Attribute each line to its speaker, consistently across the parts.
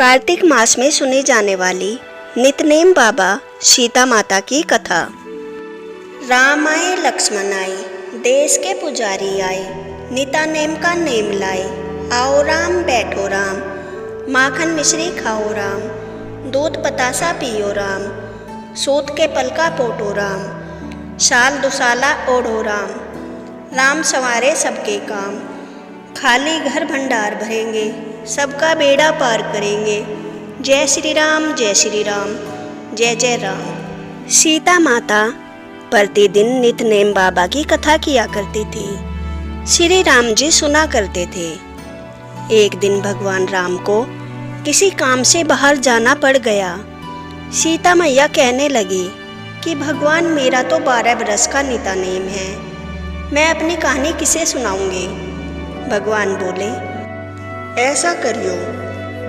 Speaker 1: कार्तिक मास में सुनी जाने वाली नितनेम बाबा सीता माता की कथा। राम आए लक्ष्मण आए, देश के पुजारी आए, निता नेम का नेम लाए। आओ राम बैठो राम, माखन मिश्री खाओ राम, दूध बतासा पियो राम, सूत के पल का पोटो राम, साल दुसाला ओढ़ो राम। राम संवारे सबके काम, खाली घर भंडार भरेंगे, सबका बेड़ा पार करेंगे। जय श्री राम, जय श्री राम, जय जय राम। सीता माता प्रतिदिन नितनेम बाबा की कथा किया करती थी। श्री राम जी सुना करते थे। एक दिन भगवान राम को किसी काम से बाहर जाना पड़ गया। सीता मैया कहने लगी कि भगवान मेरा तो 12 बरस का नितनेम है, मैं अपनी कहानी किसे सुनाऊंगी। भगवान बोले, ऐसा करियो,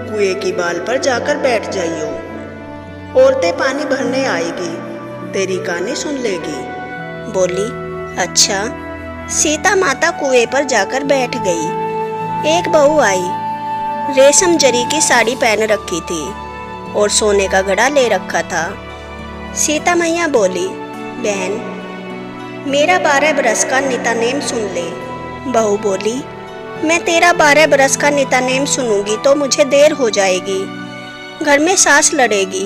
Speaker 1: कुएं की बाल पर जाकर बैठ जाइयो, औरतें पानी भरने आएगी, तेरी कहानी सुन लेगी। बोली, अच्छा। सीता माता कुएं पर जाकर बैठ गई। एक बहू आई, रेशम जरी की साड़ी पहन रखी थी और सोने का घड़ा ले रखा था। सीता मैया बोली, बहन मेरा 12 बरस का नितनेम सुन ले। बहू बोली, मैं तेरा 12 बरस का नितनेम सुनूंगी तो मुझे देर हो जाएगी, घर में सास लड़ेगी।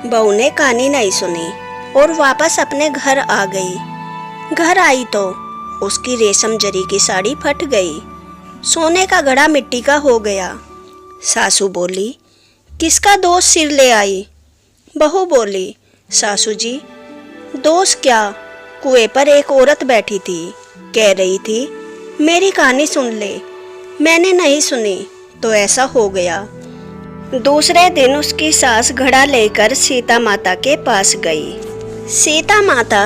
Speaker 1: बहू ने कहानी नहीं सुनी और वापस अपने घर आ गई। घर आई तो उसकी रेशम जरी की साड़ी फट गई, सोने का घड़ा मिट्टी का हो गया। सासू बोली, किसका दोष सिर ले आई। बहू बोली, सासू जी दोष क्या, कुएं पर एक औरत बैठी थी, कह रही थी मेरी कहानी सुन ले, मैंने नहीं सुनी तो ऐसा हो गया। दूसरे दिन उसकी सास घड़ा लेकर सीता माता के पास गई। सीता माता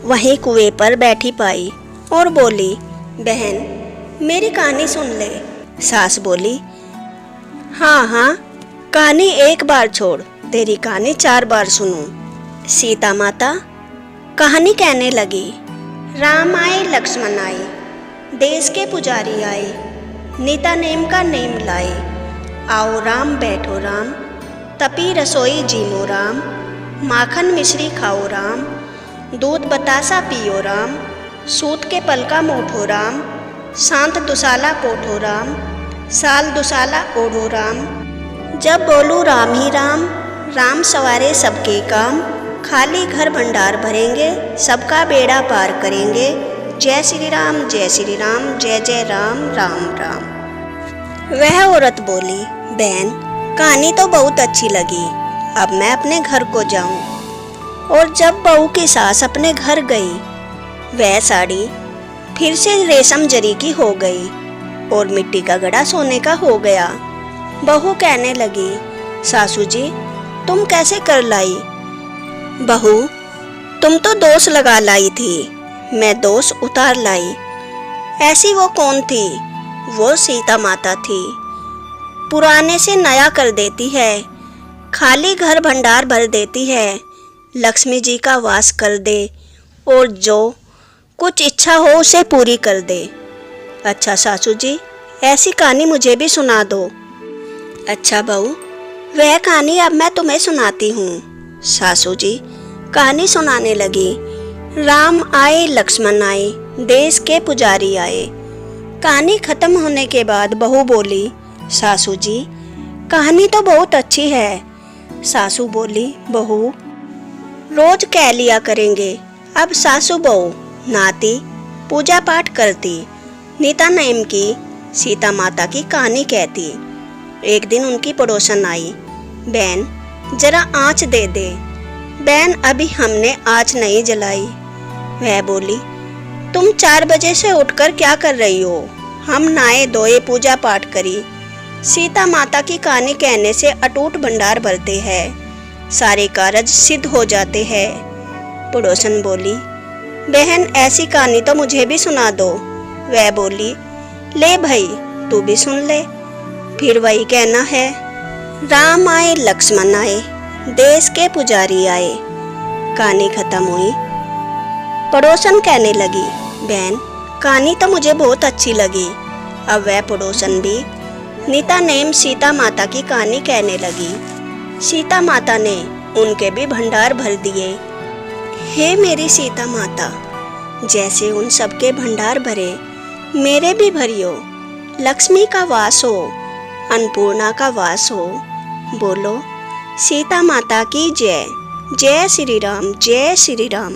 Speaker 1: वहीं कुएं पर बैठी पाई और बोली, बहन मेरी कहानी सुन ले। सास बोली, हाँ हाँ, कहानी एक बार छोड़, तेरी कहानी 4 बार सुनूं। सीता माता कहानी कहने लगी। राम आए लक्ष्मण आए, देश के पुजारी आए, निता नेम का नेम लाए। आओ राम बैठो राम, तपी रसोई जीमो राम, माखन मिश्री खाओ राम, दूध बतासा पियो राम, सूत के पल का मोठो राम, शांत दुसाला पोठो राम, साल दुसाला ओढ़ो राम। जब बोलूँ राम ही राम, राम सवारे सबके काम, खाली घर भंडार भरेंगे, सबका बेड़ा पार करेंगे। जय श्री राम, जय श्री राम, जय जय राम, राम राम। वह औरत बोली, बहन कहानी तो बहुत अच्छी लगी, अब मैं अपने घर को जाऊं। और जब बहू की सास अपने घर गई, वह साड़ी फिर से रेशम जरी की हो गई और मिट्टी का घड़ा सोने का हो गया। बहू कहने लगी, सासू जी तुम कैसे कर लाई। बहू तुम तो दोष लगा लाई थी, मैं दोष उतार लाई। ऐसी वो कौन थी, वो सीता माता थी, पुराने से नया कर देती है, खाली घर भंडार भर देती है, लक्ष्मी जी का वास कर दे और जो कुछ इच्छा हो उसे पूरी कर दे। अच्छा सासू जी, ऐसी कहानी मुझे भी सुना दो। अच्छा बहू, वह कहानी अब मैं तुम्हें सुनाती हूँ। सासू जी कहानी सुनाने लगी। राम आए लक्ष्मण आए, देश के पुजारी आए। कहानी खत्म होने के बाद बहू बोली, सासू जी कहानी तो बहुत अच्छी है। सासू बोली, बहू रोज कह लिया करेंगे। अब सासू बहू नाती पूजा पाठ करती, निता नेम की सीता माता की कहानी कहती। एक दिन उनकी पड़ोसन आई, बहन जरा आँच दे दे। बहन अभी हमने आँच नहीं जलाई। वह बोली, तुम 4 बजे से उठकर क्या कर रही हो। हम नहाए धोए पूजा पाठ करी। सीता माता की कहानी कहने से अटूट भंडार भरते हैं, सारे कार्य सिद्ध हो जाते हैं। पड़ोसन बोली, बहन ऐसी कहानी तो मुझे भी सुना दो। वह बोली, ले भाई तू भी सुन ले। फिर वही कहना है, राम आए लक्ष्मण आए, देश के पुजारी आए। कहानी खत्म हुई। पड़ोसन कहने लगी, बहन कहानी तो मुझे बहुत अच्छी लगी। अब वह पड़ोसन भी नीता नेम सीता माता की कहानी कहने लगी। सीता माता ने उनके भी भंडार भर दिए। हे मेरी सीता माता, जैसे उन सबके भंडार भरे, मेरे भी भरियो। लक्ष्मी का वास हो, अन्नपूर्णा का वास हो। बोलो सीता माता की जय। जय श्री राम, जय श्री राम।